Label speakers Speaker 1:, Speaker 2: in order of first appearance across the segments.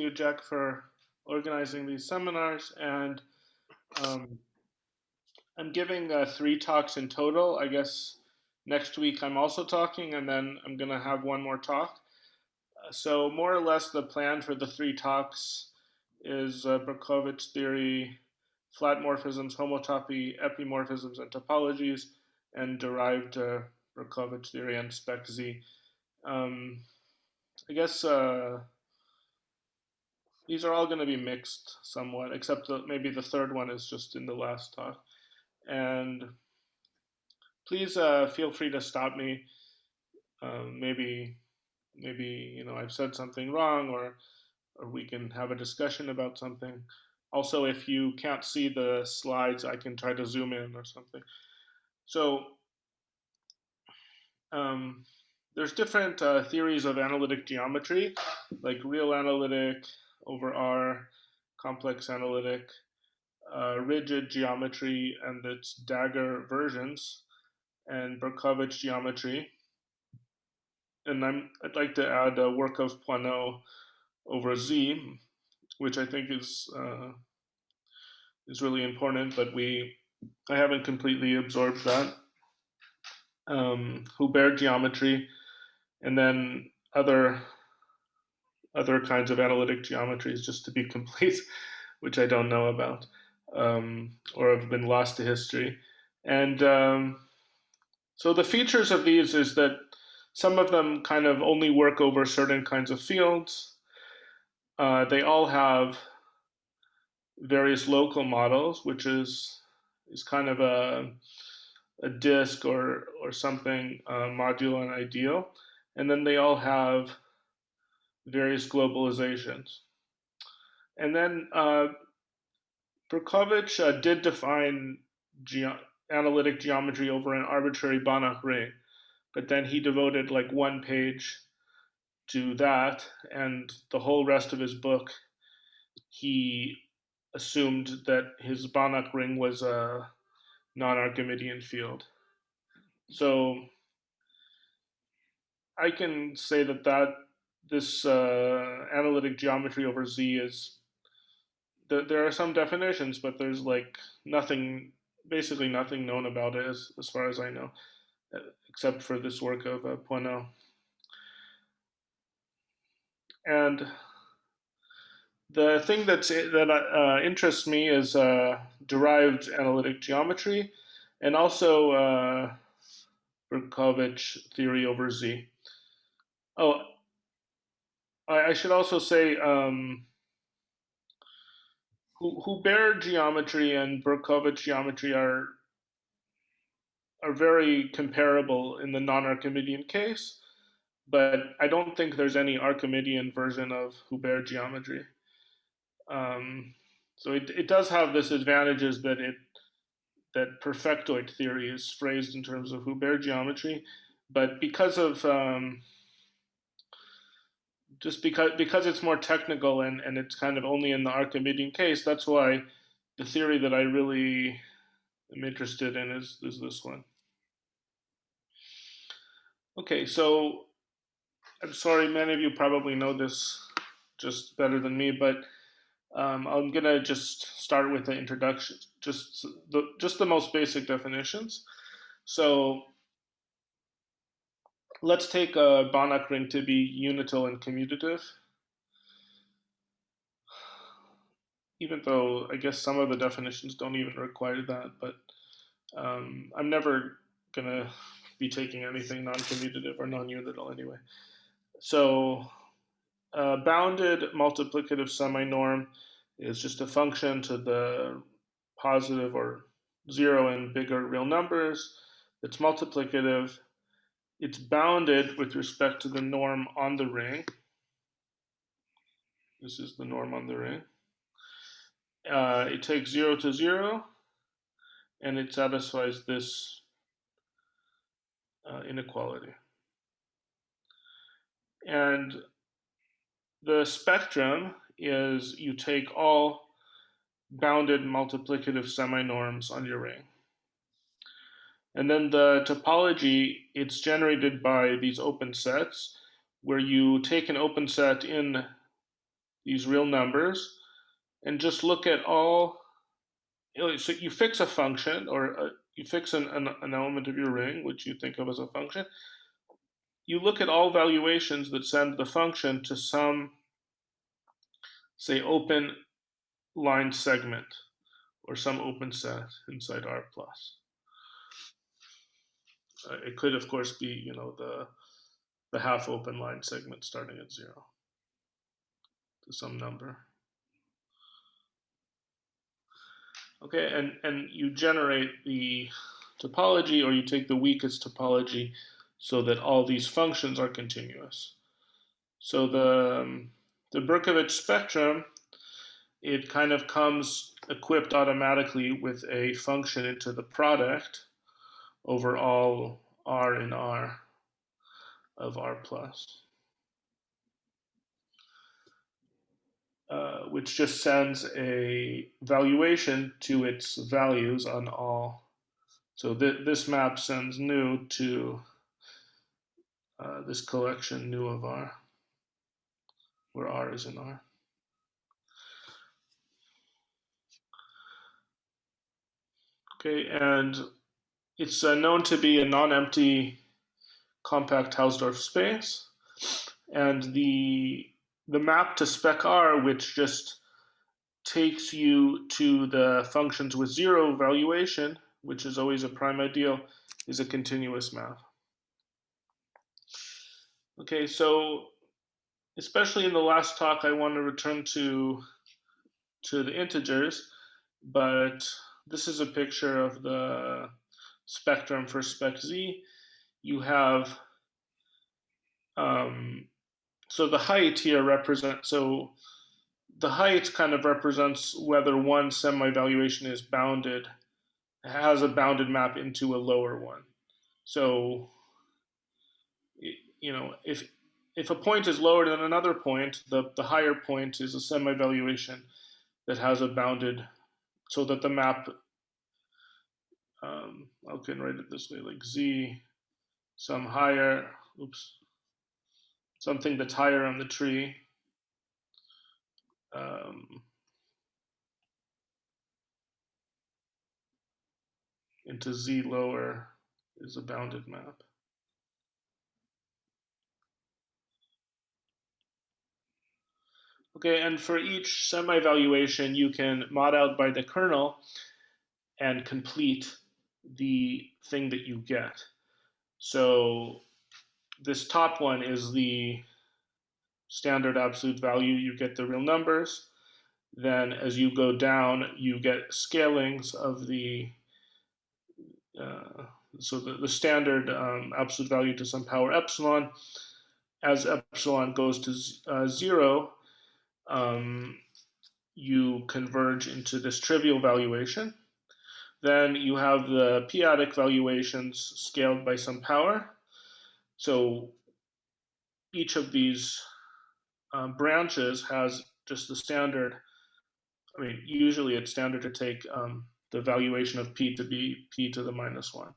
Speaker 1: you, Jack, for organizing these seminars. And um, I'm giving 3 talks in total. I guess next week I'm also talking, and then I'm going to have one more talk. So, more or less, the plan for the 3 talks is Berkovich theory, flat morphisms, homotopy, epimorphisms, and topologies, and derived Berkovich theory and spec Z. I guess these are all going to be mixed somewhat, except maybe the third one is just in the last talk. And please feel free to stop me. Maybe I've said something wrong, or we can have a discussion about something. Also, if you can't see the slides, I can try to zoom in or something. So there's different theories of analytic geometry, like real analytic over R, complex analytic, rigid geometry and its dagger versions, and Berkovich geometry. And I'd like to add a work of Poineau over Z, which I think is really important, but I haven't completely absorbed that. Hubert geometry, and then other kinds of analytic geometries, just to be complete, which I don't know about, or have been lost to history. And so the features of these is that some of them kind of only work over certain kinds of fields. They all have various local models, which is kind of a disk or something, modulo and ideal. And then they all have various globalizations. And then Berkovich did define analytic geometry over an arbitrary Banach ring, but then he devoted like 1 page to that, and the whole rest of his book he assumed that his Banach ring was a non-Archimedean field. So I can say that this analytic geometry over Z is, there are some definitions, but there's like basically nothing known about it as far as I know, except for this work of Poineau. And the thing that interests me is derived analytic geometry, and also Berkovich theory over Z. Oh, I should also say Hubert geometry and Berkovich geometry are very comparable in the non-Archimedean case, but I don't think there's any Archimedean version of Hubert geometry. So it does have this advantages that perfectoid theory is phrased in terms of Hubert geometry, but because of just because it's more technical and it's kind of only in the Archimedean case, that's why the theory that I really am interested in is this one. Okay, so I'm sorry, many of you probably know this just better than me, but I'm gonna just start with the introduction, just the most basic definitions. So let's take a Banach ring to be unital and commutative, even though I guess some of the definitions don't even require that, but I'm never gonna be taking anything non-commutative or non-unital anyway. So bounded multiplicative semi-norm is just a function to the positive or 0 and bigger real numbers. It's multiplicative. It's bounded with respect to the norm on the ring. This is the norm on the ring. It takes 0 to 0, and it satisfies this inequality. And the spectrum is you take all bounded multiplicative semi-norms on your ring. And then the topology, it's generated by these open sets, where you take an open set in these real numbers, and just look at all. So you fix a function, or you fix an element of your ring, which you think of as a function. You look at all valuations that send the function to some, say, open line segment, or some open set inside R plus. It could, of course, be the half open line segment starting at 0 to some number. Okay, and you generate the topology, or you take the weakest topology, so that all these functions are continuous. So the Berkovich spectrum, it kind of comes equipped automatically with a function into the product over all R in R of R plus, which just sends a valuation to its values on all. So this map sends nu to this collection nu of R, where R is in R. Okay, and it's known to be a non-empty compact Hausdorff space, and the map to spec R, which just takes you to the functions with 0 valuation, which is always a prime ideal, is a continuous map. Okay, so especially in the last talk, I want to return to the integers, but this is a picture of the spectrum for spec Z. You have, so the height here represents, so the height kind of represents whether one semi-valuation is bounded, has a bounded map into a lower one. So, if a point is lower than another point, the higher point is a semi-valuation that has a bounded, so that the map, I can write it this way, like Z, some higher, something that's higher on the tree, into Z lower is a bounded map. Okay, and for each semi-valuation, you can mod out by the kernel and complete the thing that you get. So this top one is the standard absolute value. You get the real numbers. Then as you go down, you get scalings of the, so the standard absolute value to some power epsilon. As epsilon goes to 0, you converge into this trivial valuation. Then you have the p-adic valuations scaled by some power. So each of these branches has just the standard. I mean, usually it's standard to take the valuation of p to be p to the -1,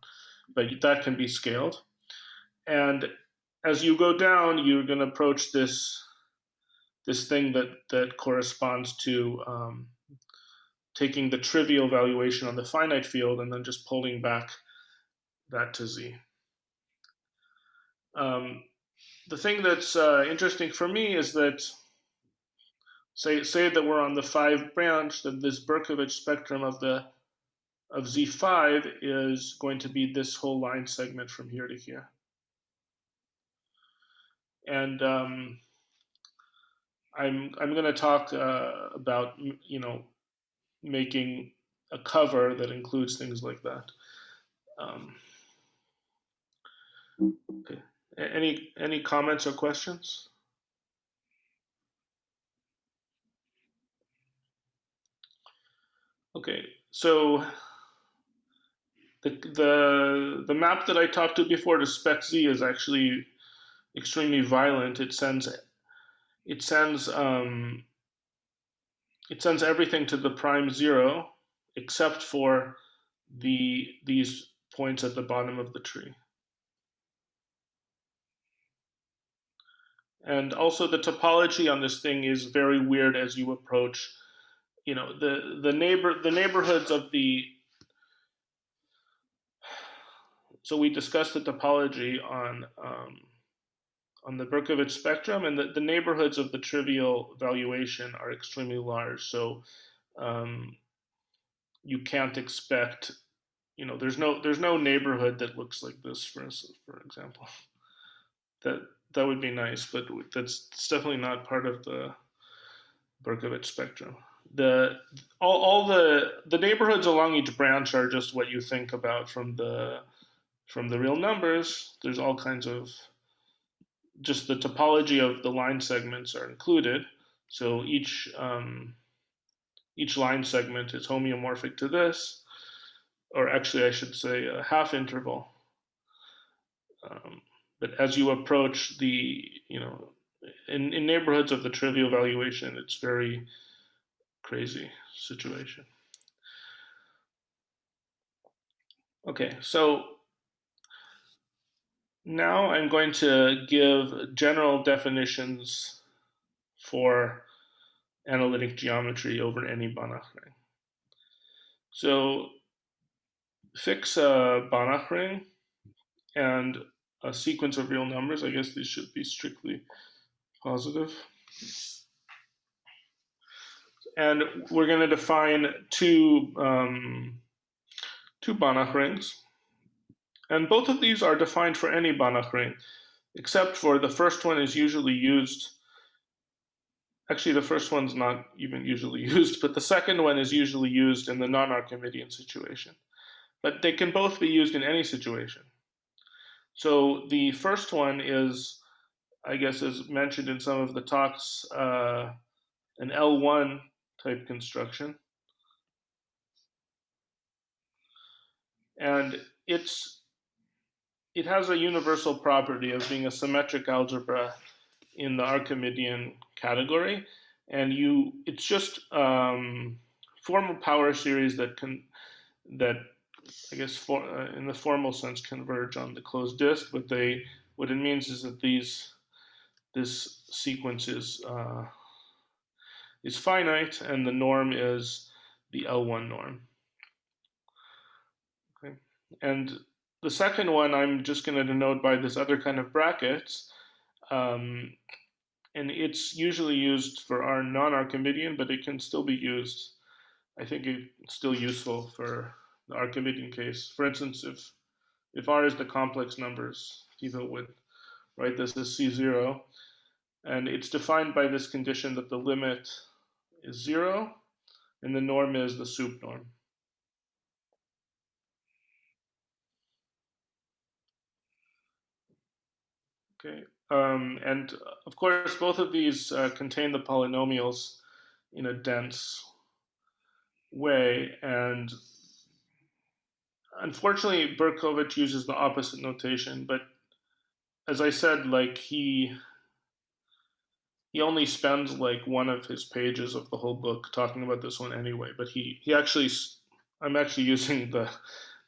Speaker 1: but that can be scaled. And as you go down, you're going to approach this thing that corresponds to taking the trivial valuation on the finite field and then just pulling back that to Z. The thing that's interesting for me is that, say that we're on the 5 branch, that this Berkovich spectrum of Z5 is going to be this whole line segment from here to here. And I'm going to talk about making a cover that includes things like that. Okay. Any comments or questions? Okay, so the map that I talked to before to spec Z is actually extremely violent. It sends everything to the prime 0 except for these points at the bottom of the tree. And also the topology on this thing is very weird as you approach, the neighborhoods of the. So we discussed the topology on the Berkovich spectrum, and the neighborhoods of the trivial valuation are extremely large. So um, you can't expect, there's no neighborhood that looks like this, for example. That that would be nice, but that's definitely not part of the Berkovich spectrum. The all the neighborhoods along each branch are just what you think about from the real numbers. There's all kinds of, just the topology of the line segments are included. So each line segment is homeomorphic to this, or actually I should say a half interval. Um, but as you approach in neighborhoods of the trivial valuation, it's very crazy situation. Okay, so now I'm going to give general definitions for analytic geometry over any Banach ring. So fix a Banach ring and a sequence of real numbers. I guess these should be strictly positive. And we're going to define two Banach rings. And both of these are defined for any Banach ring, except for the first one is usually used. Actually, the first one's not even usually used, but the second one is usually used in the non-Archimedean situation. But they can both be used in any situation. So the first one is, I guess, as mentioned in some of the talks, an L1 type construction. And it has a universal property of being a symmetric algebra in the Archimedean category, and it's just formal power series that I guess in the formal sense converge on the closed disk, but what it means is that this sequence is finite, and the norm is the L1 norm. Okay, and the second one I'm just going to denote by this other kind of brackets. And it's usually used for our non-Archimedean, but it can still be used. I think it's still useful for the Archimedean case. For instance, if R is the complex numbers, people would write this as C0, and it's defined by this condition that the limit is 0, and the norm is the sup norm. Okay, and of course, both of these contain the polynomials in a dense way, and unfortunately, Berkovich uses the opposite notation, but as I said, like he only spends like one of his pages of the whole book talking about this one anyway. But he actually, I'm actually using the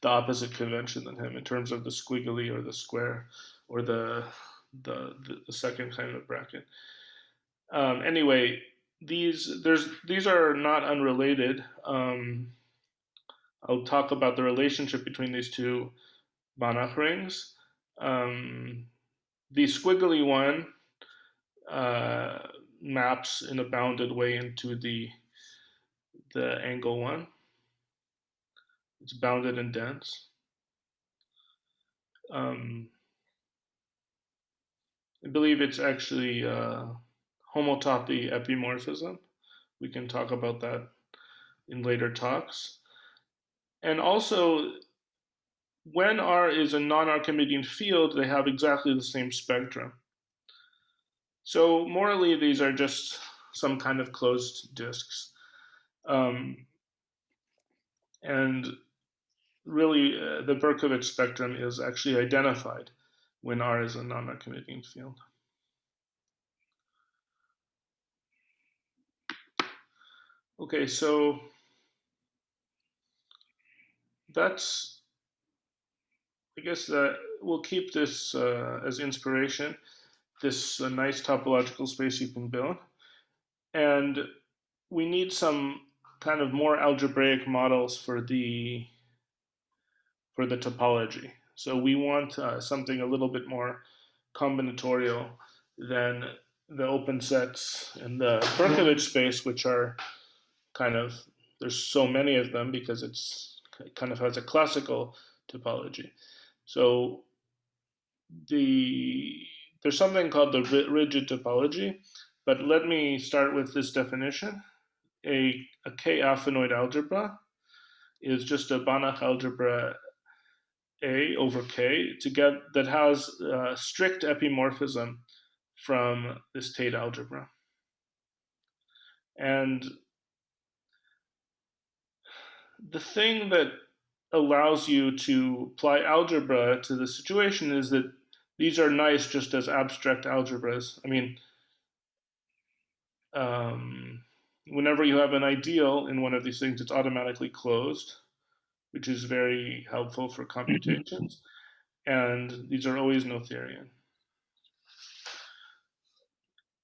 Speaker 1: opposite convention than him in terms of the squiggly or the square or the second kind of bracket. Anyway, these are not unrelated. I'll talk about the relationship between these two Banach rings. The squiggly one maps in a bounded way into the angle one. It's bounded and dense. I believe it's actually homotopy epimorphism. We can talk about that in later talks. And also, when R is a non-Archimedean field, they have exactly the same spectrum. So morally, these are just some kind of closed disks. And really, the Berkovich spectrum is actually identified when R is a non-Archimedean field. Okay, so that's, I guess that we'll keep this as inspiration. this nice topological space you can build. And we need some kind of more algebraic models for the topology. So we want something a little bit more combinatorial than the open sets and the Berkovich space, which are kind of, there's so many of them because it kind of has a classical topology. So there's something called the rigid topology, but let me start with this definition. A k-affinoid algebra is just a Banach algebra A over K that has strict epimorphism from this Tate algebra. And the thing that allows you to apply algebra to the situation is that these are nice just as abstract algebras. I mean, whenever you have an ideal in one of these things, it's automatically closed, which is very helpful for computations. And these are always Noetherian.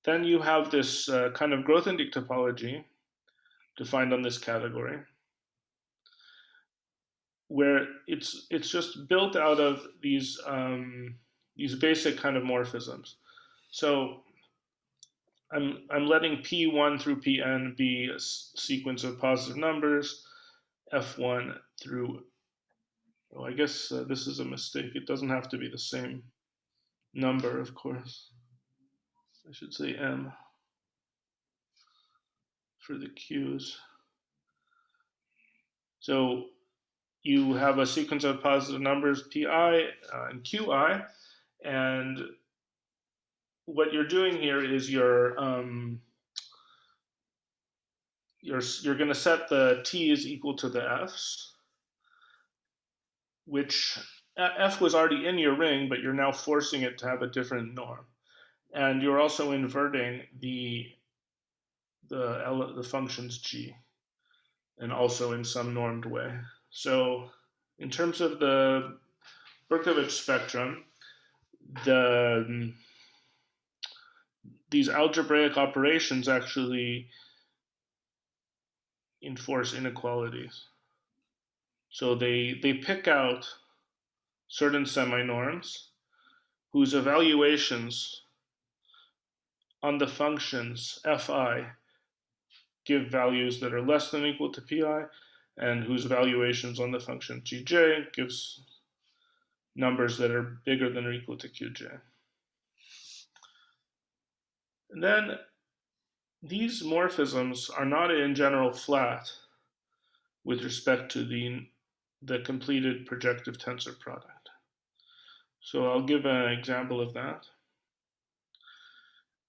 Speaker 1: Then you have this kind of Grothendieck topology defined on this category, where it's just built out of these basic kind of morphisms. So I'm letting P1 through Pn be a sequence of positive numbers, F1 through, oh, I guess this is a mistake. It doesn't have to be the same number, of course. I should say M for the Qs. So you have a sequence of positive numbers Pi and Qi, and what you're doing here is you're going to set the T's equal to the F's, which F was already in your ring, but you're now forcing it to have a different norm, and you're also inverting the functions G, and also in some normed way. So in terms of the Berkovich spectrum, these algebraic operations actually enforce inequalities. So they pick out certain seminorms whose evaluations on the functions fi give values that are less than or equal to pi, and whose evaluations on the function gj gives numbers that are bigger than or equal to qj. And then these morphisms are not in general flat with respect to the completed projective tensor product. So I'll give an example of that.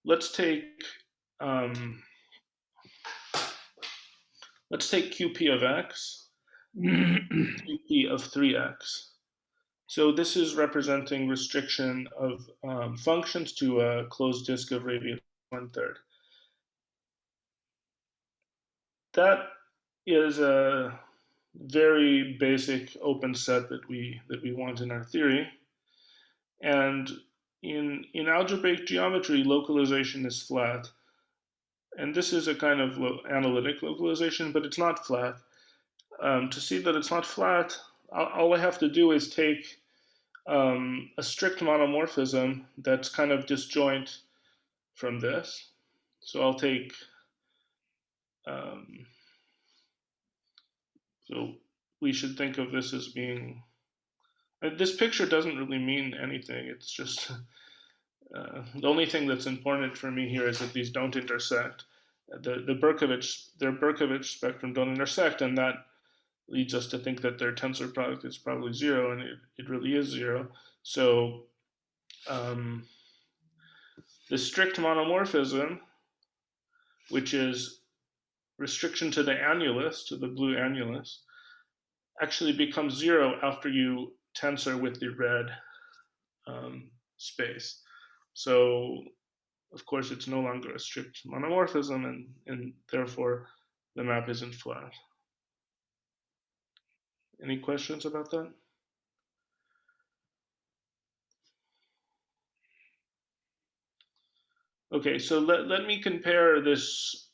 Speaker 1: Let's take QP of x, QP of 3x. So this is representing restriction of functions to a closed disk of radius 1/3. That is a very basic open set that we want in our theory. And in algebraic geometry, localization is flat. And this is a kind of analytic localization, but it's not flat. To see that it's not flat, all I have to do is take a strict monomorphism that's kind of disjoint from this. So I'll take, so we should think of this as being, this picture doesn't really mean anything. It's just, the only thing that's important for me here is that these don't intersect. Their Berkovich spectrum don't intersect, and that leads us to think that their tensor product is probably 0, and it really is 0. So the strict monomorphism, which is restriction to the annulus, to the blue annulus, actually becomes 0 after you tensor with the red space. So of course it's no longer a strict monomorphism, and therefore the map isn't flat. Any questions about that? Okay, so let me compare this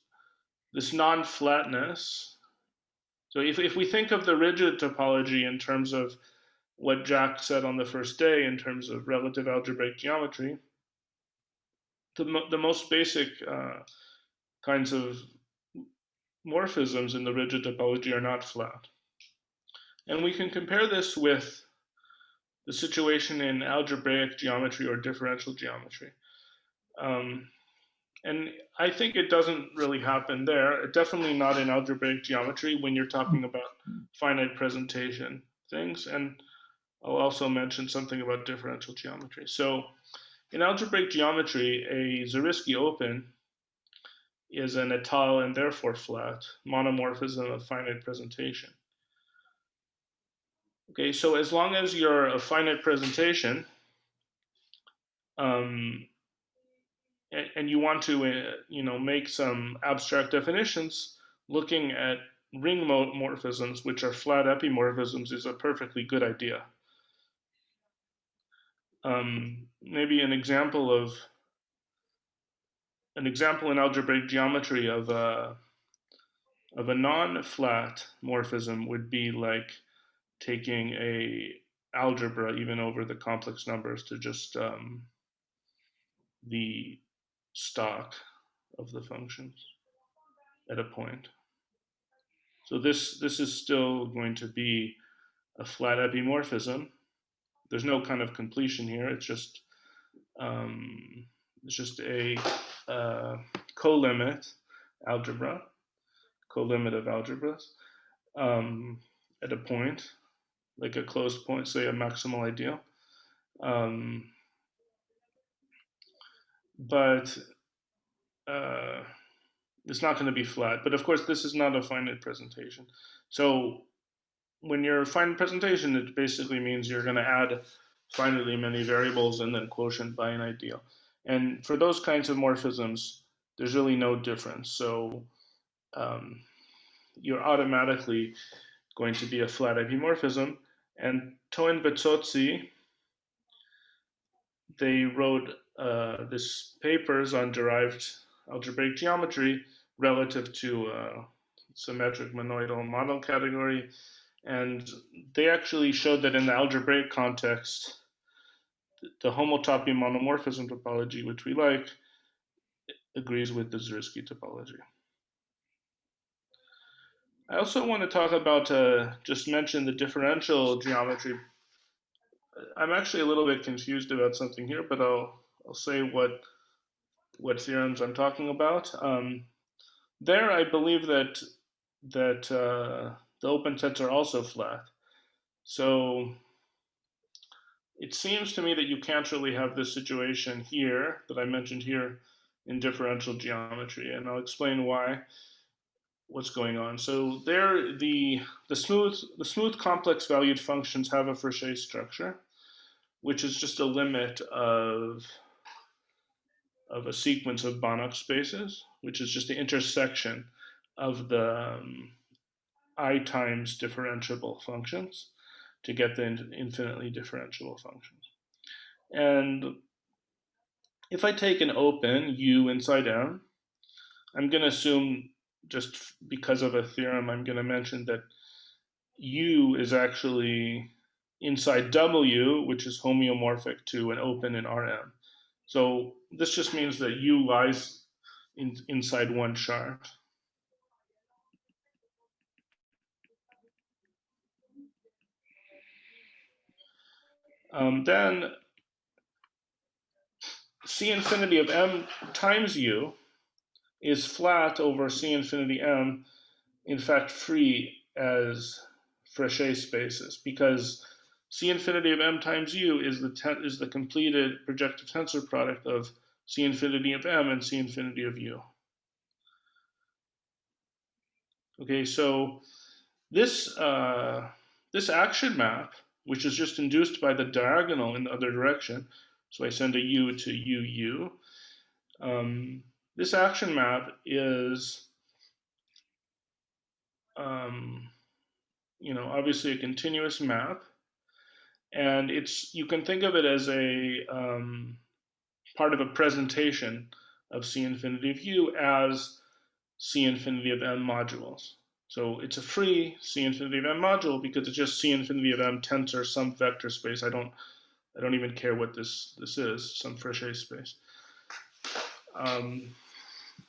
Speaker 1: non-flatness. So if we think of the rigid topology in terms of what Jack said on the first day in terms of relative algebraic geometry, the most basic kinds of morphisms in the rigid topology are not flat. And we can compare this with the situation in algebraic geometry or differential geometry. Um, and I think it doesn't really happen there. Definitely not in algebraic geometry when you're talking about finite presentation things. And I'll also mention something about differential geometry. So in algebraic geometry, a Zariski open is an étale and therefore flat monomorphism of finite presentation. Okay, so as long as you're a finite presentation, um, and you want to, make some abstract definitions, looking at ring morphisms, which are flat epimorphisms, is a perfectly good idea. Maybe an example in algebraic geometry of a non-flat morphism would be like taking a algebra even over the complex numbers to just the stock of the functions at a point. So this is still going to be a flat epimorphism. There's no kind of completion here. It's just a co-limit algebra, co-limit of algebras at a point, like a closed point, say a maximal ideal. But it's not going to be flat. But of course, this is not a finite presentation. So when you're a finite presentation, it basically means you're going to add finitely many variables and then quotient by an ideal. And for those kinds of morphisms, there's really no difference. So you're automatically going to be a flat epimorphism. And Toen-Betzozzi, they wrote this papers on derived algebraic geometry relative to symmetric monoidal model category. And they actually showed that in the algebraic context, the homotopy monomorphism topology, which we like, agrees with the Zariski topology. I also want to talk about, just mention the differential geometry. I'm actually a little bit confused about something here, but I'll say what theorems I'm talking about. There, I believe that the open sets are also flat. So it seems to me that you can't really have this situation here that I mentioned here in differential geometry, and I'll explain what's going on. So there, the smooth complex valued functions have a Fréchet structure, which is just a limit of a sequence of Banach spaces, which is just the intersection of the I times differentiable functions to get the infinitely differentiable functions. And if I take an open U inside M, I'm going to assume, just because of a theorem, I'm going to mention that U is actually inside W, which is homeomorphic to an open in Rm. So this just means that U lies inside one shard. Then C infinity of M times U is flat over C infinity M, in fact free as Fréchet spaces, because C infinity of M times U is the completed projective tensor product of C infinity of M and C infinity of U. Okay, so this action map, which is just induced by the diagonal in the other direction, so I send a U to UU. This action map is, obviously a continuous map, and you can think of it as a part of a presentation of C infinity of U as C infinity of M modules. So it's a free C infinity of M module because it's just C infinity of M tensor some vector space. I don't even care what this is, some Frechet space.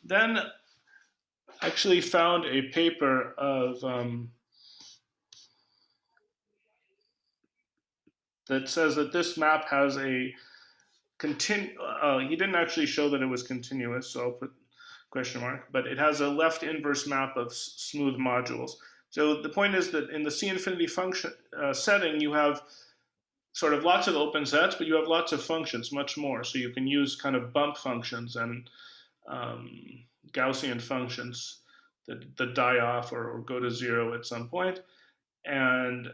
Speaker 1: Then actually found a paper of that says that this map has a he didn't actually show that it was continuous, so I'll put question mark, but it has a left inverse map of smooth modules. So the point is that in the C infinity function setting, you have sort of lots of open sets, but you have lots of functions, much more. So you can use kind of bump functions and Gaussian functions that die off or go to zero at some point, and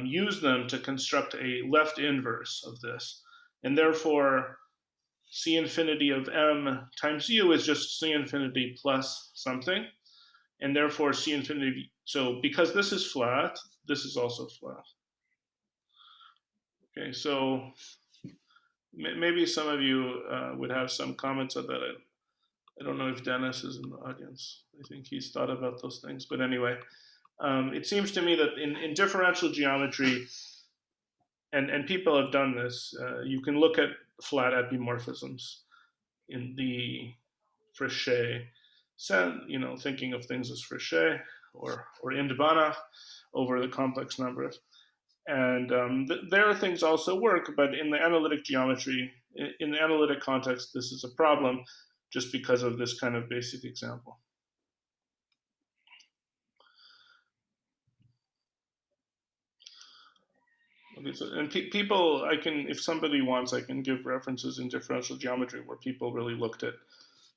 Speaker 1: use them to construct a left inverse of this. And therefore, C infinity of M times U is just C infinity plus something. And therefore, C infinity, so because this is flat, this is also flat. Okay, so maybe some of you would have some comments on that. I don't know if Dennis is in the audience. I think he's thought about those things. But anyway, it seems to me that in differential geometry, and people have done this, you can look at flat epimorphisms in the Frechet sense, thinking of things as Frechet or in Banach over the complex numbers. And there things also work, but in the analytic geometry, in the analytic context, this is a problem just because of this kind of basic example. Okay, so and people, I can, if somebody wants, I can give references in differential geometry where people really looked at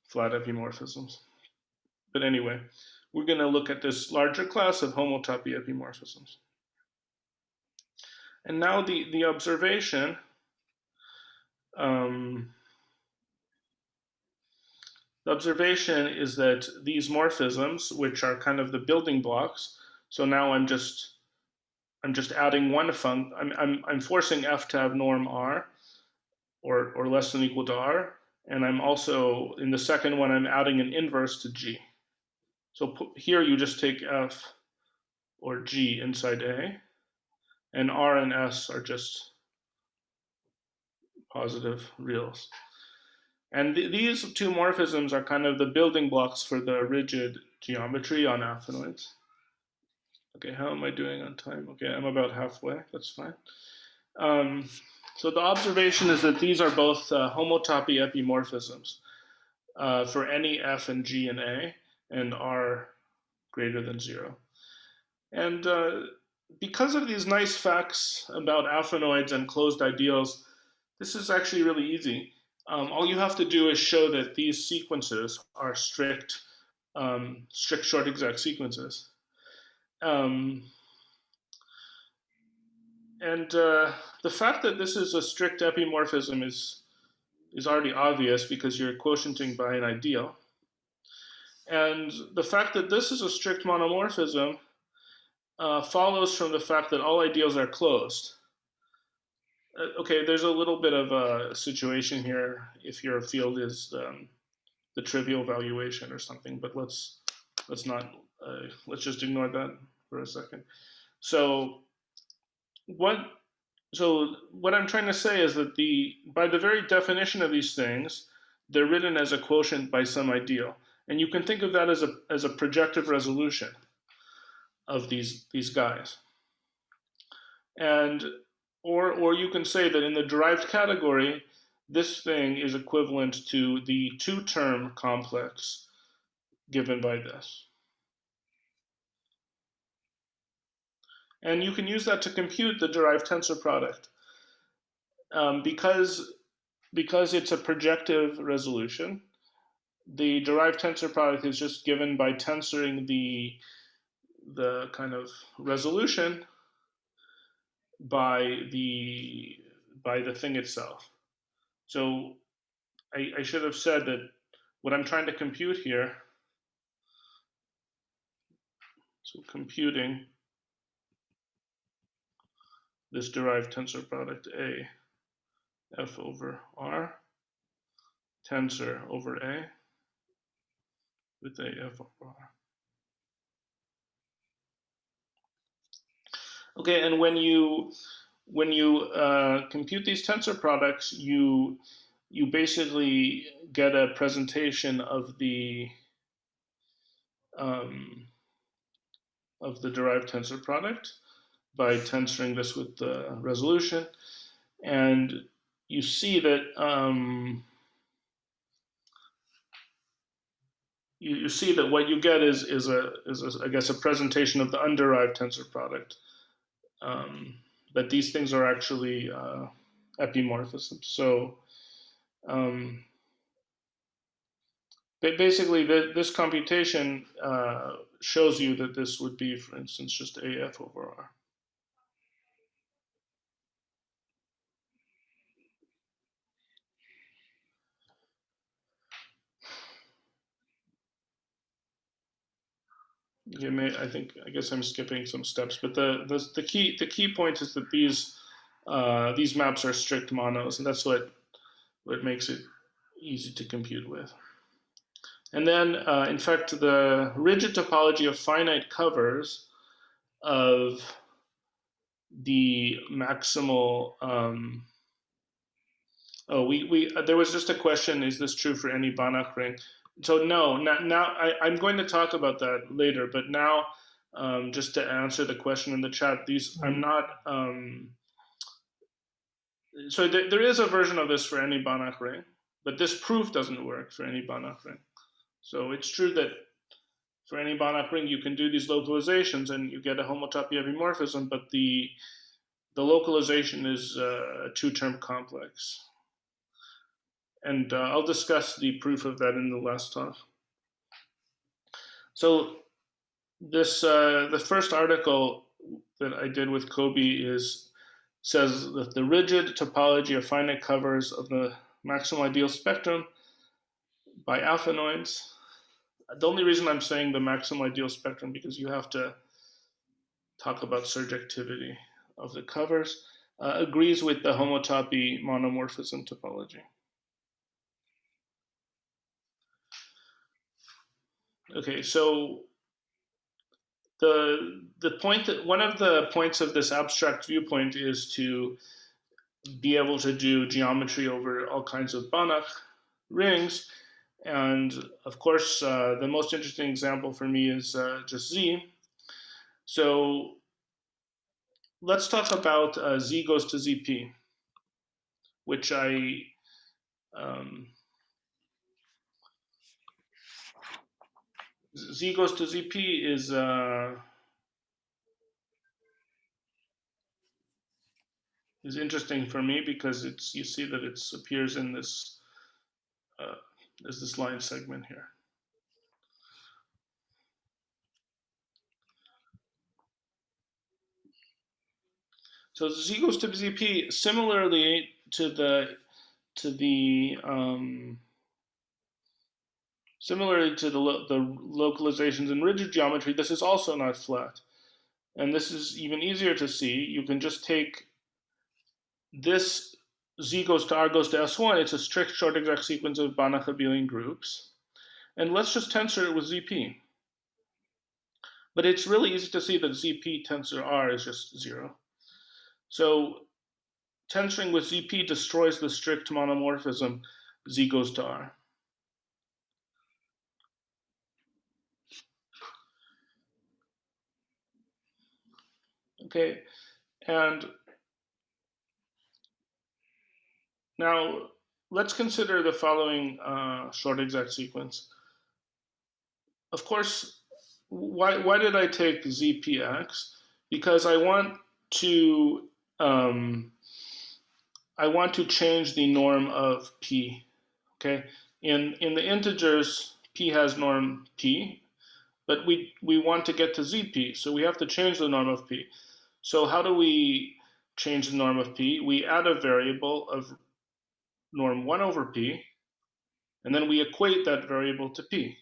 Speaker 1: flat epimorphisms. But anyway, we're going to look at this larger class of homotopy epimorphisms. And now the observation, is that these morphisms, which are kind of the building blocks, so now I'm just adding one I'm forcing f to have norm r, or less than or equal to r, and I'm also, in the second one, I'm adding an inverse to g. So here you just take f or g inside A, and r and s are just positive reals. And these two morphisms are kind of the building blocks for the rigid geometry on aphanoids. Okay, how am I doing on time? Okay, I'm about halfway, that's fine. So the observation is that these are both homotopy epimorphisms for any f and g and A, and r greater than 0. And because of these nice facts about aphanoids and closed ideals, this is actually really easy. All you have to do is show that these sequences are strict short exact sequences. And the fact that this is a strict epimorphism is already obvious because you're quotienting by an ideal. And the fact that this is a strict monomorphism follows from the fact that all ideals are closed. Okay, there's a little bit of a situation here if your field is the trivial valuation or something, but let's just ignore that for a second. So what I'm trying to say is that by the very definition of these things, they're written as a quotient by some ideal, and you can think of that as a projective resolution of these guys. And or you can say that in the derived category, this thing is equivalent to the two-term complex given by this. And you can use that to compute the derived tensor product. Because it's a projective resolution, the derived tensor product is just given by tensoring the kind of resolution by the thing itself. So I should have said that what I'm trying to compute here, so computing this derived tensor product A f over r tensor over A with AF over R. Okay, and when you compute these tensor products, you basically get a presentation of the derived tensor product by tensoring this with the resolution, and you see that you see that what you get is I guess a presentation of the underived tensor product. That these things are actually epimorphisms. So basically, this computation shows you that this would be, for instance, just AF over R. I guess I'm skipping some steps, but the key point is that these maps are strict monos, and that's what makes it easy to compute with. And then, in fact, the rigid topology of finite covers of the maximal. There was just a question: is this true for any Banach ring? So no. Now I'm going to talk about that later, but now, just to answer the question in the chat, I'm not. So there is a version of this for any Banach ring, but this proof doesn't work for any Banach ring. So it's true that for any Banach ring, you can do these localizations and you get a homotopy epimorphism, but the localization is a two-term complex. And I'll discuss the proof of that in the last talk. So this the first article that I did with Kobe says that the rigid topology of finite covers of the maximal ideal spectrum by alphanoids. The only reason I'm saying the maximal ideal spectrum because you have to talk about surjectivity of the covers, agrees with the homotopy monomorphism topology. Okay, so the point that one of the points of this abstract viewpoint is to be able to do geometry over all kinds of Banach rings, and of course the most interesting example for me is just Z. So let's talk about Z goes to ZP, which Z goes to ZP is interesting for me because you see that it appears in this as this line segment here. So Z goes to ZP similarly to the localizations in rigid geometry. This is also not flat, and this is even easier to see. You can just take this Z goes to R goes to S1. It's a strict short exact sequence of Banach abelian groups, and let's just tensor it with ZP. But it's really easy to see that ZP tensor R is just 0. So tensoring with ZP destroys the strict monomorphism Z goes to R. Okay, and now let's consider the following short exact sequence. Of course, why did I take ZPX? Because I want to change the norm of P. Okay, in the integers, P has norm P, but we want to get to ZP, so we have to change the norm of P. So how do we change the norm of P? We add a variable of norm 1 over P, and then we equate that variable to P.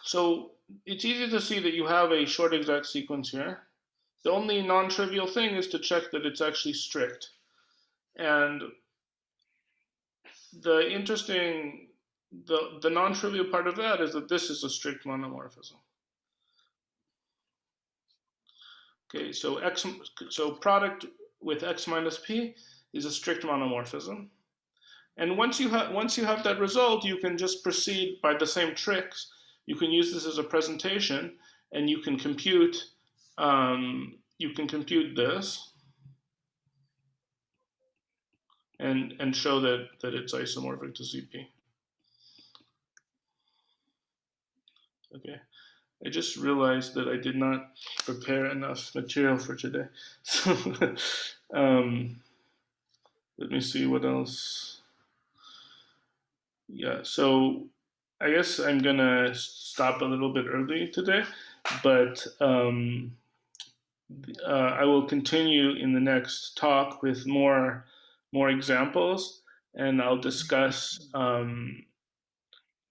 Speaker 1: So it's easy to see that you have a short exact sequence here. The only non-trivial thing is to check that it's actually strict. And the interesting, the non-trivial part of that is that this is a strict monomorphism. Okay, so product with x minus p is a strict monomorphism. And once you have that result, you can just proceed by the same tricks. You can use this as a presentation, and you can compute this and show that it's isomorphic to ZP. Okay, I just realized that I did not prepare enough material for today. So let me see what else. Yeah, so I guess I'm gonna stop a little bit early today, but I will continue in the next talk with more examples, and I'll discuss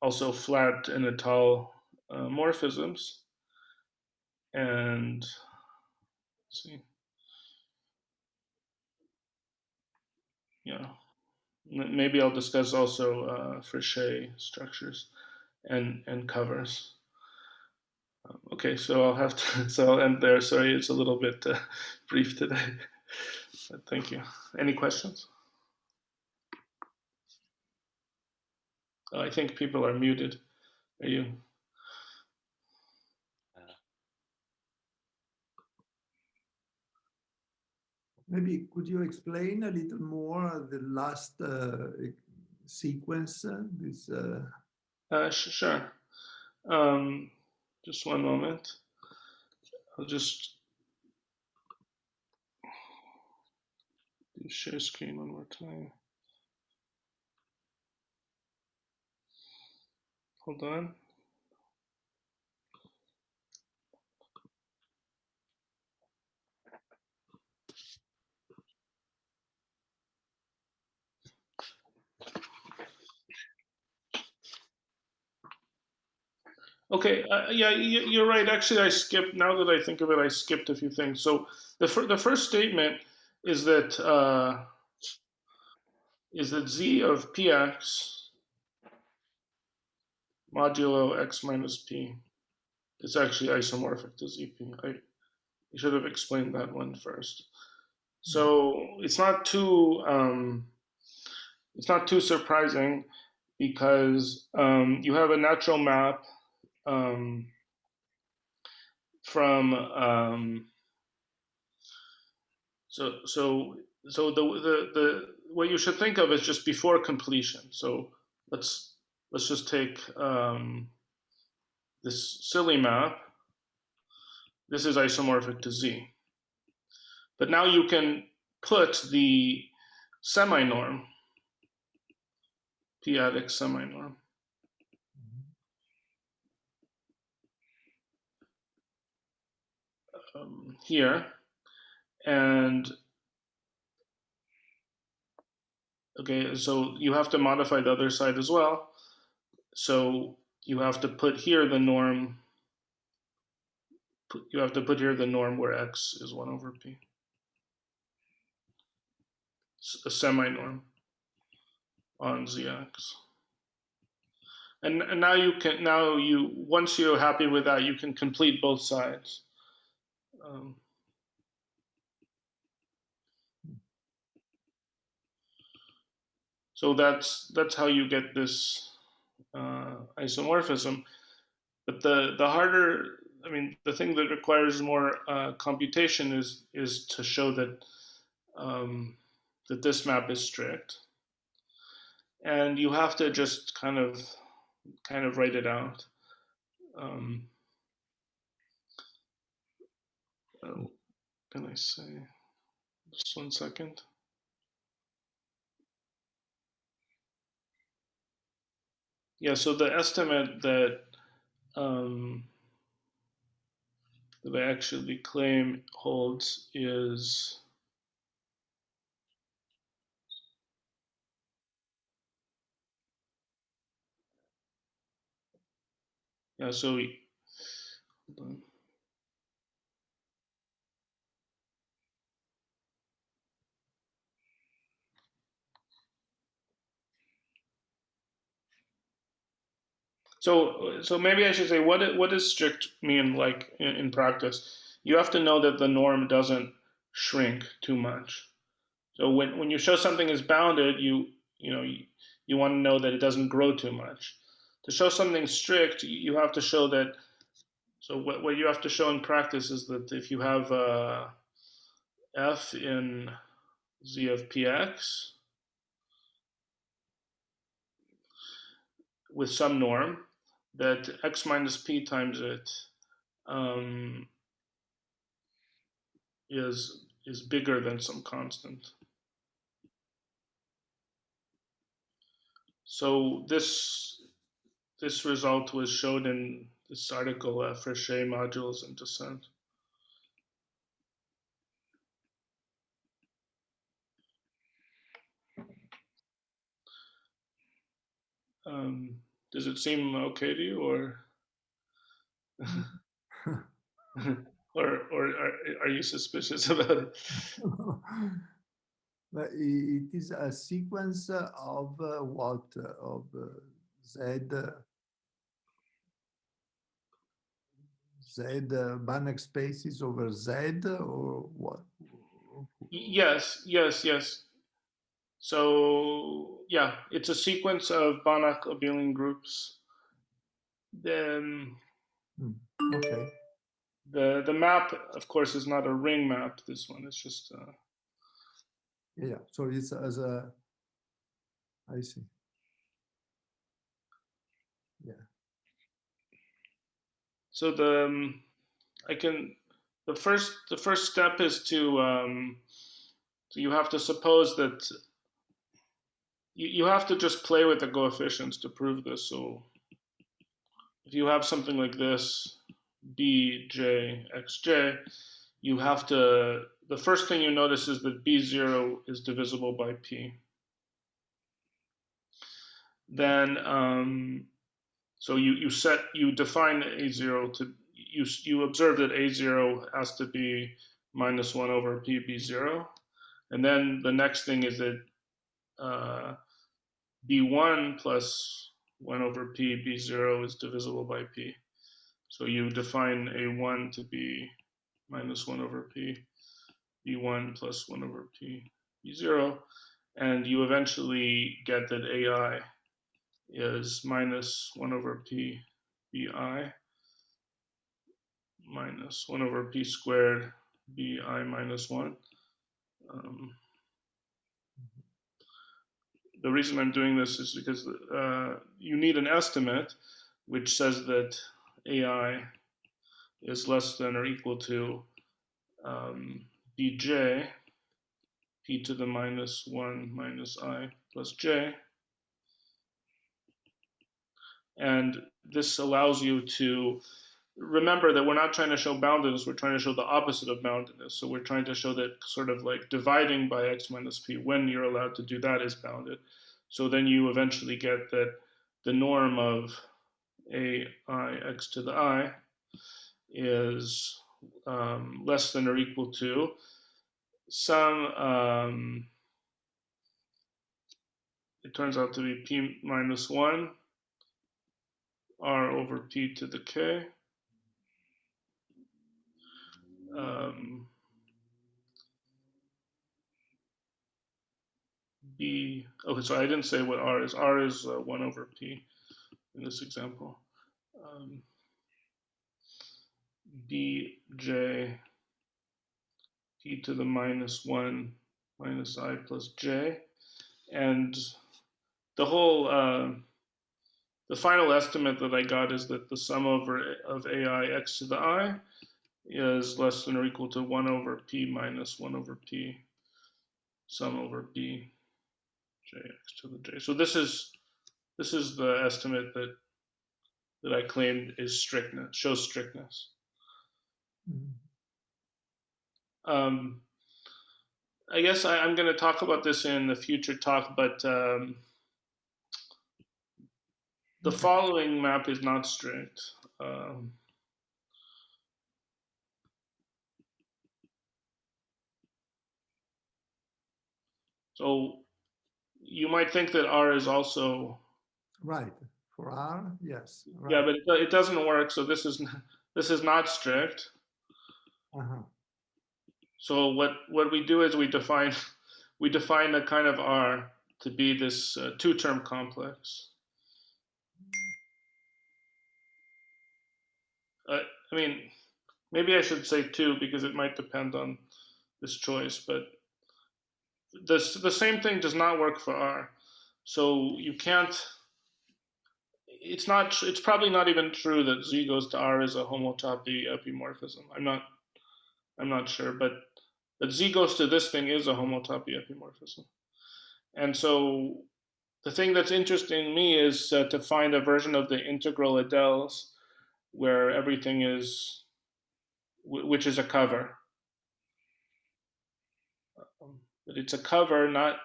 Speaker 1: also flat and étale morphisms. And let's see, yeah, maybe I'll discuss also Frichet structures and covers. Okay, so I'll have to, so I'll end there. Sorry, it's a little bit brief today. But thank you. Any questions? Oh, I think people are muted. Are you?
Speaker 2: Maybe could you explain a little more the last sequence?
Speaker 1: Sure. Just one moment. I'll just share screen one more time. Hold on. Okay, yeah, you're right. Actually, I skipped. Now that I think of it, I skipped a few things. So the first statement is that z of px modulo x minus p is actually isomorphic to zp. I should have explained that one first. So it's not too surprising because you have a natural map from so the what you should think of is just before completion. So let's just take this silly map. This is isomorphic to Z. But now you can put the semi-norm, p-adic semi-norm, here, and okay, so you have to modify the other side as well. So you have to put here the norm. You have to put here the norm where x is 1 over p. A semi-norm on zx. And now once you're happy with that, you can complete both sides. So that's how you get this isomorphism. But the harder, I mean, the thing that requires more computation is to show that that this map is strict, and you have to just kind of write it out. What can I say? Just 1 second. Yeah, so the estimate that that I actually claim holds is so hold on. So maybe I should say what does strict mean like in practice? You have to know that the norm doesn't shrink too much. So when you show something is bounded, you want to know that it doesn't grow too much. To show something strict, you have to show that. So what you have to show in practice is that if you have f in z of px with some norm, that x minus p times it um, is bigger than some constant. So this result was showed in this article, Frichet modules and descent. Does it seem okay to you, or or are you suspicious about it?
Speaker 2: But it is a sequence of what? Of Z, Z Banach spaces over Z, or what?
Speaker 1: Yes. So yeah, it's a sequence of Banach abelian groups. Then
Speaker 2: Okay.
Speaker 1: the map, of course, is not a ring map. This one is just.
Speaker 2: Yeah. So it's as a. I see. Yeah.
Speaker 1: So I can the first step is to so you have to suppose that you have to just play with the coefficients to prove this. So if you have something like this, bj xj, you have to, the first thing you notice is that b0 is divisible by p. Then so you define a0 to, you observe that a0 has to be minus 1 over p b0, and then the next thing is that b1 plus 1 over p b0 is divisible by p. So you define a1 to be minus 1 over p b1 plus 1 over p b0, and you eventually get that ai is minus 1 over p bi minus 1 over p squared bi minus 1. Um, the reason I'm doing this is because you need an estimate which says that ai is less than or equal to bj p to the minus 1 minus I plus j. And this allows you to remember that we're not trying to show boundedness, we're trying to show the opposite of boundedness. So we're trying to show that sort of like dividing by x minus p, when you're allowed to do that, is bounded. So then you eventually get that the norm of a I x to the I is less than or equal to some, it turns out to be p minus 1 r over p to the k. B, okay, so I didn't say what r is. R is 1 over p in this example. bj p to the minus 1 minus I plus j. And the whole, the final estimate that I got is that the sum over of ai x to the I is less than or equal to 1 over p minus 1 over p sum over b j x to the j. So this is the estimate that I claimed is strictness, shows strictness. Um, I guess I'm going to talk about this in the future talk, but the following map is not strict. So you might think that R is also
Speaker 2: Right. For R, yes. Right.
Speaker 1: Yeah, but it doesn't work. So this is not strict.
Speaker 2: Uh-huh.
Speaker 1: So what we do is we define a kind of R to be this two-term complex. I mean, maybe I should say two because it might depend on this choice, but the same thing does not work for R. So you can't. It's probably not even true that Z goes to R is a homotopy epimorphism. I'm not sure, but Z goes to this thing is a homotopy epimorphism. And so the thing that's interesting me is to find a version of the integral Adels where everything is, which is a cover. But it's a cover, not,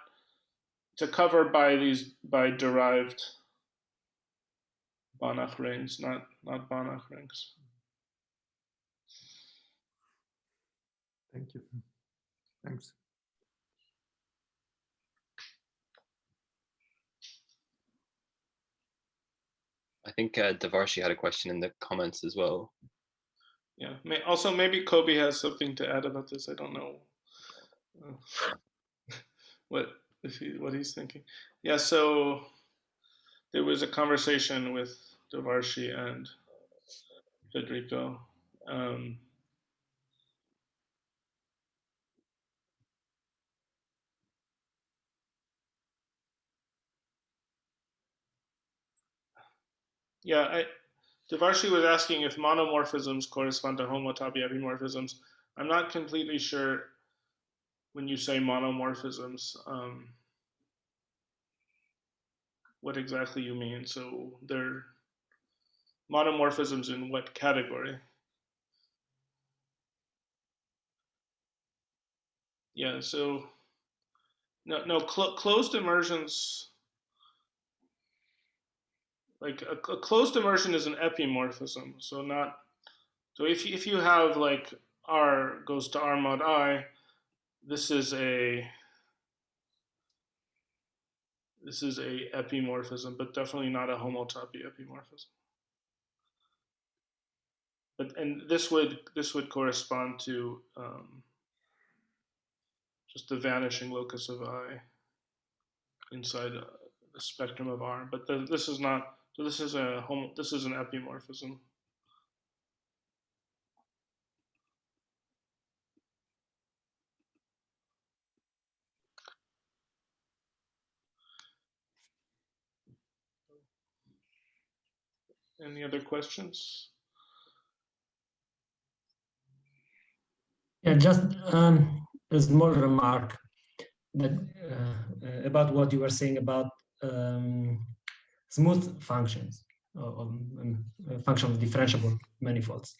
Speaker 1: it's a cover by derived Banach rings, not Banach rings.
Speaker 2: Thank you. Thanks.
Speaker 3: I think Devarshi had a question in the comments as well.
Speaker 1: Yeah. Also, maybe Kobe has something to add about this. I don't know what he's thinking. Yeah. So there was a conversation with Devarshi and Federico. Yeah, Devarshi was asking if monomorphisms correspond to homotopy epimorphisms. I'm not completely sure when you say monomorphisms, what exactly you mean. So they're monomorphisms in what category? Yeah, so no, closed immersions, like a closed immersion is an epimorphism. So if you have like R goes to R mod I, this is a epimorphism, but definitely not a homotopy epimorphism. And this would correspond to just the vanishing locus of I inside the spectrum of R. But this is not. So this is an epimorphism. Any other questions?
Speaker 4: Yeah, just a small remark that about what you were saying about smooth functions, or functional differentiable manifolds.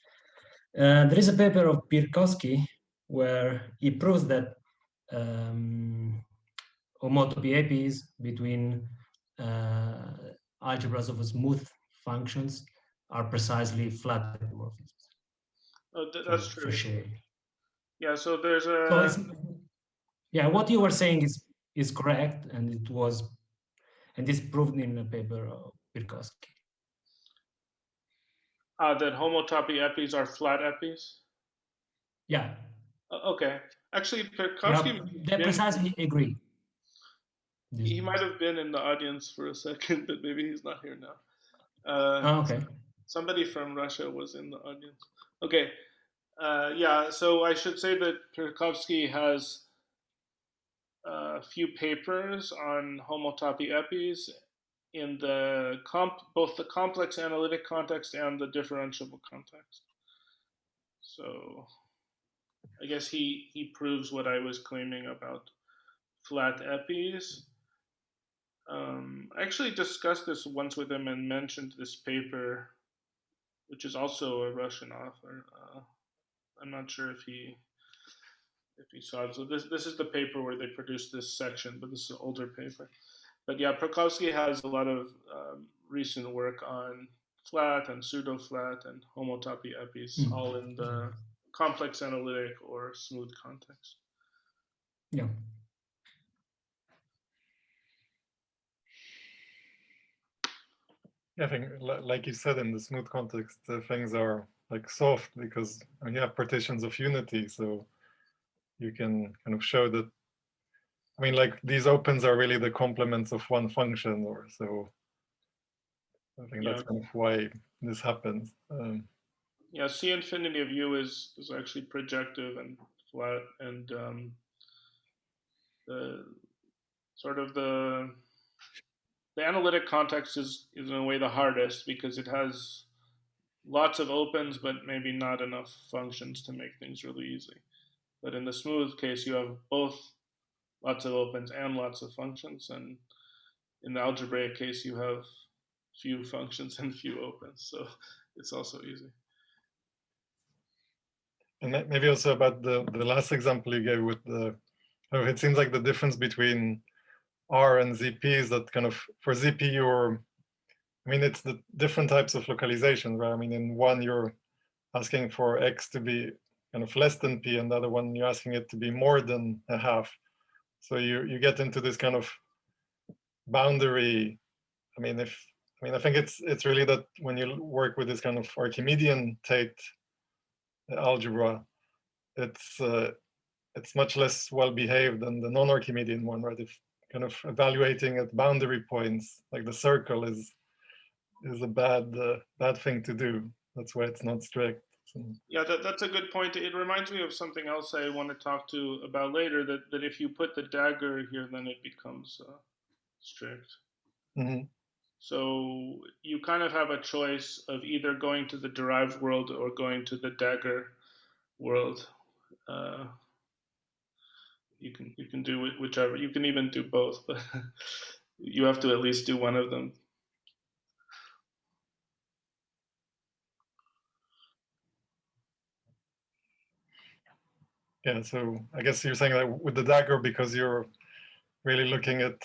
Speaker 4: There is a paper of Pirkowski where he proves that homotopy APs between algebras of smooth functions are precisely flat epimorphisms.
Speaker 1: Oh, that's true. Yeah, so there's
Speaker 4: a. So yeah, what you were saying is correct, and it's proved in a paper of Pirkowski.
Speaker 1: That homotopy epis are flat epis?
Speaker 4: Yeah.
Speaker 1: Okay. Actually, Pirkowski...
Speaker 4: Yeah, they precisely agree.
Speaker 1: He might have been in the audience for a second, but maybe he's not here now.
Speaker 4: Okay.
Speaker 1: Somebody from Russia was in the audience. Okay. Yeah, so I should say that Pirkowski has a few papers on homotopy epis in both the complex analytic context and the differentiable context. So I guess he proves what I was claiming about flat epis. I actually discussed this once with him and mentioned this paper, which is also a Russian author. I'm not sure if he saw it. So this is the paper where they produced this section, but this is an older paper. But yeah, Pirkowski has a lot of recent work on flat and pseudo-flat and homotopy epis, all in the complex analytic or smooth context.
Speaker 4: Yeah.
Speaker 5: Yeah, I think, like you said, in the smooth context, things are like soft because you have partitions of unity, so you can kind of show that. I mean, like these opens are really the complements of one function, or so. I think that's kind of why this happens.
Speaker 1: Yeah, C infinity of U is actually projective and flat, and the sort of the analytic context is in a way the hardest because it has lots of opens, but maybe not enough functions to make things really easy. But in the smooth case, you have both lots of opens and lots of functions, and in the algebraic case, you have few functions and few opens, so it's also easy.
Speaker 5: And maybe also about the last example you gave with the, it seems like the difference between R and ZP is that kind of for ZP I mean, it's the different types of localization, right? I mean, in one you're asking for X to be kind of less than P, and the other one you're asking it to be more than a half. So you get into this kind of boundary. I mean, I think it's really that when you work with this kind of Archimedean Tate algebra, it's much less well behaved than the non-Archimedean one, right? If kind of evaluating at boundary points, like the circle is a bad thing to do. That's why it's not strict. So.
Speaker 1: Yeah, that's a good point. It reminds me of something else I want to talk to about later. That if you put the dagger here, then it becomes strict.
Speaker 5: Mm-hmm.
Speaker 1: So you kind of have a choice of either going to the derived world or going to the dagger world. You can do whichever. You can even do both, but you have to at least do one of them.
Speaker 5: Yeah, so I guess you're saying that with the dagger, because you're really looking at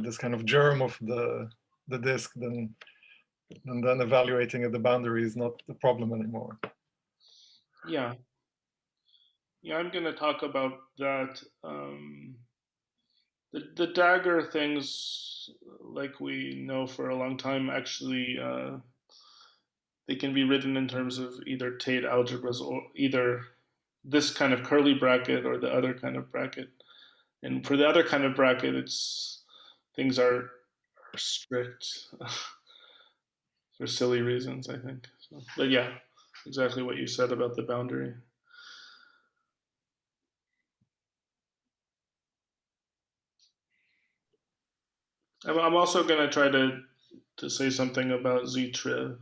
Speaker 5: this kind of germ of the disk, then evaluating at the boundary is not the problem anymore.
Speaker 1: Yeah, I'm going to talk about that. The dagger things, like we know for a long time, actually they can be written in terms of either Tate algebras or either this kind of curly bracket or the other kind of bracket. And for the other kind of bracket, things are strict for silly reasons, I think. So, but yeah, exactly what you said about the boundary. I'm also going to try to say something about Z-Triv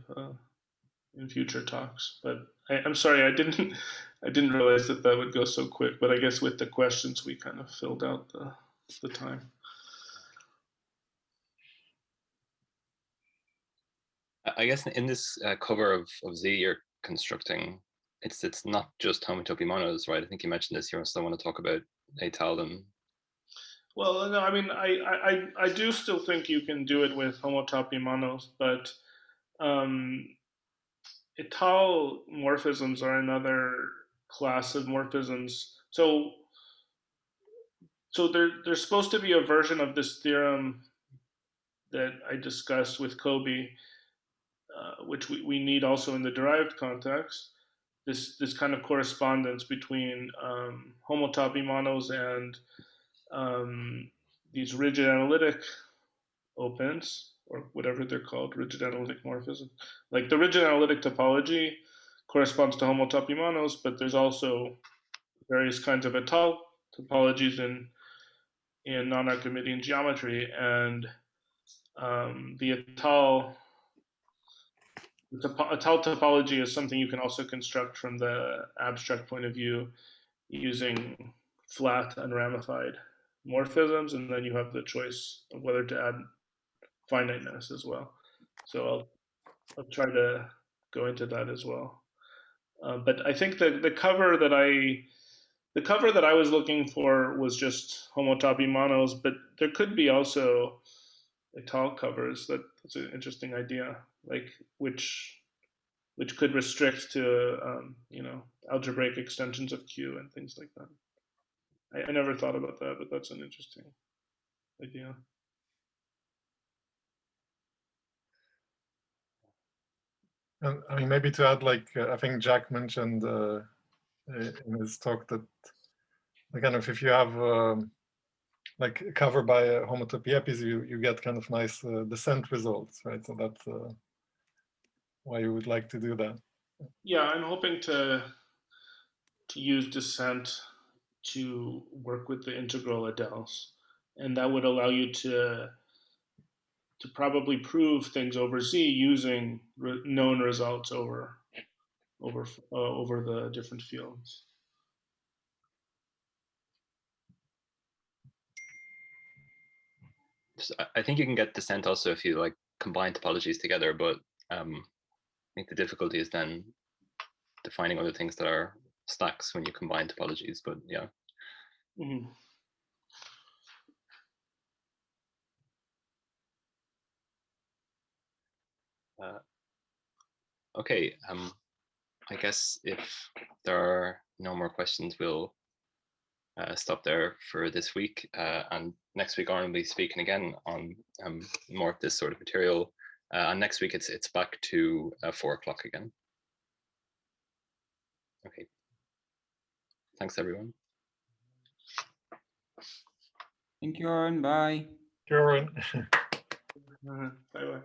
Speaker 1: in future talks, but I'm sorry, I didn't realize that would go so quick. But I guess with the questions, we kind of filled out the time.
Speaker 3: I guess in this cover of Z, you're constructing. It's not just homotopy monos, right? I think you mentioned this. You also want to talk about Étale.
Speaker 1: Well, no, I mean, I do still think you can do it with homotopy monos, but Étale morphisms are another class of morphisms. So there's supposed to be a version of this theorem that I discussed with Kobe, which we need also in the derived context. This kind of correspondence between homotopy monos and these rigid analytic opens, or whatever they're called, rigid analytic morphisms. Like the rigid analytic topology corresponds to homotopy monos, but there's also various kinds of Étale topologies in non-Archimedean geometry, and the Étale topology is something you can also construct from the abstract point of view using flat unramified morphisms, and then you have the choice of whether to add finiteness as well. So I'll try to go into that as well. But I think the cover that I was looking for was just homotopy monos, but there could be also Étale covers. That's an interesting idea, like which could restrict to algebraic extensions of Q and things like that. I never thought about that, but that's an interesting idea.
Speaker 5: And I mean, maybe to add, like I think Jack mentioned in his talk that kind of if you have like covered by homotopy epis, you get kind of nice descent results, right? So that's why you would like to do that.
Speaker 1: Yeah, I'm hoping to use descent to work with the integral Adels, and that would allow you to probably prove things over Z using known results over the different fields.
Speaker 3: So I think you can get descent also if you like combine topologies together, but I think the difficulty is then defining other things that are stacks when you combine topologies. But yeah.
Speaker 1: Mm-hmm.
Speaker 3: Okay. I guess if there are no more questions, we'll stop there for this week. And next week, Oren will be speaking again on more of this sort of material. And next week, it's back to 4 o'clock again. Okay. Thanks, everyone.
Speaker 6: Thank you, Oren. Bye.
Speaker 5: Oren.
Speaker 1: Bye bye.